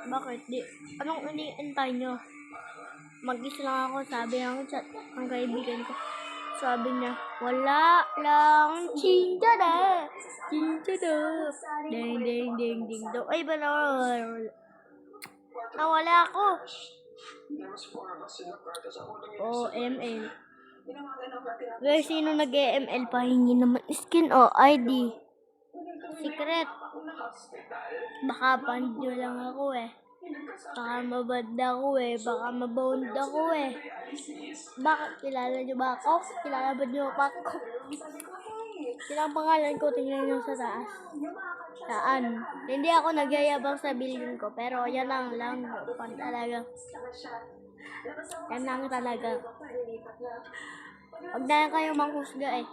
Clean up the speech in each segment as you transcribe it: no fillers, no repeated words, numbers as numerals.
Bakit? Anong iniintay nyo? Mag-isa lang ako, sabi ng chat ng kaibigan ko. Sabi niya, wala lang, chinchada, chinchada, ding, ding, ding, ding, dong. Ay, ba nawala ako. OML. Guys, sino nag-ML? Pahingi naman skin o ID. Secret. Baka pandyo lang ako eh. Baka mabad ako eh. Baka mabound ako eh. Bakit? Kilala nyo ba ako? Kilala ba nyo pa ako? Sino ang pangalan ko? Tingnan nyo sa taas. Saan? Hindi ako nagyayabang sa building ko. Pero yan lang pan talaga. Yan lang talaga. Huwag na kayo manghusga eh.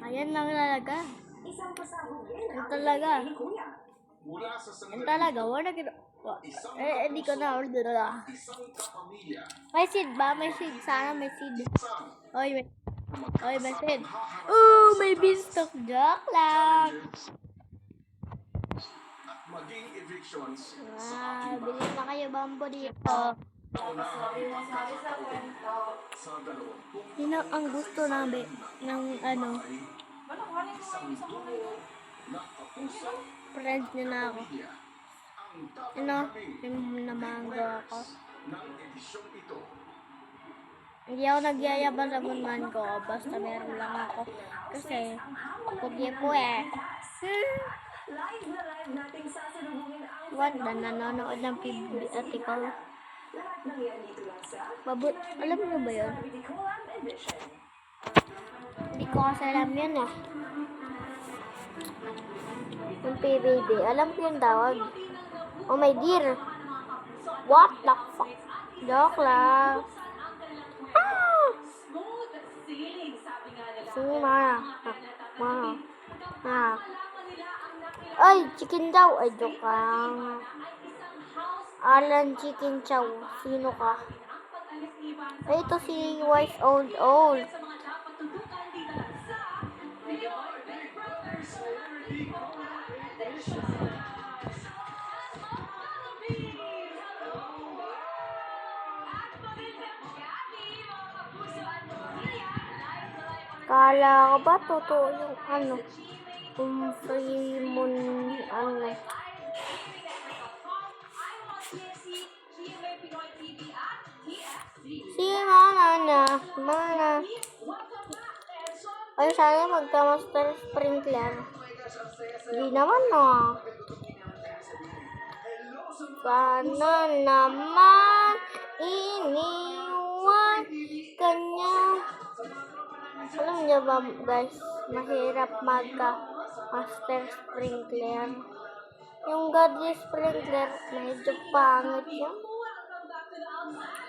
Ayan lang talaga. Yan talaga. Yan talaga. Wala kita. Hindi ko na order na. May seed ba? May seed. Sana may seed. Oy, may seed. Oh, may beanstalk. Joke lang. Bilhin na kayo bambo dito. Yun ang gusto namin ng friends niya na ako. Yung namanggo ako. Hindi ako nagyayabang sa bunman ko. Basta meron lang ako. Kasi, pugi po eh. Wanda, nanonood ng PBB at ikaw. Alam mo ba yun? Hindi ko kasi alam yun eh. Yung PBB. Alam ko yung tawag. Oh my dear. What the fuck? Joke lang. Sige mga. Ay, chicken chow. Ay, joke lang. Alan Chicken Chow. Sino ka? Ay, ito si Wise Old. Kala ko ba totoo yung Fremon Si mana. Ay, sana magka-master sprinkler. Hindi naman Sana naman iniwan kanya. Alam niyo ba guys, mahirap magka-master sprinkler. Yung godly sprinkler, medyo pangit siya.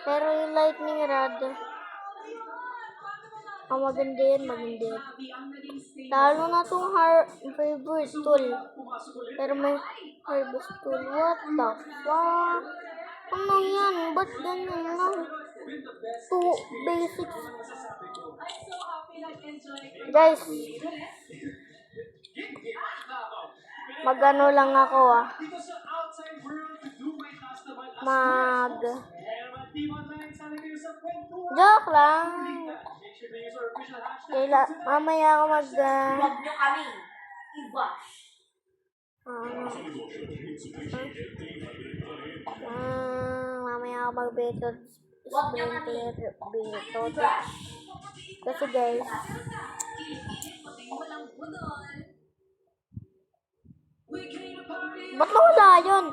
Pero yung lightning rod, maganda yun. Lalo na itong favorite tool. Pero may harvest tool. What the fuck? Ano yan? Ba't ganyan lang? Two basics. Guys, magano lang ako joke lang. Mamaya ako Huwag nyo kami i-bash. Mamaya ako mag-beto. Kasi guys, ba't nawala yun?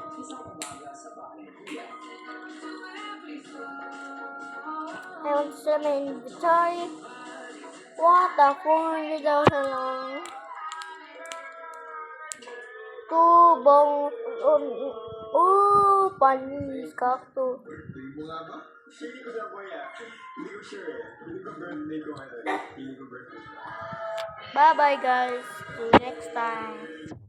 I want to sell my inventory. What the 400,000 lang. Tubong. Panis kakto. Bye bye guys. See you next time.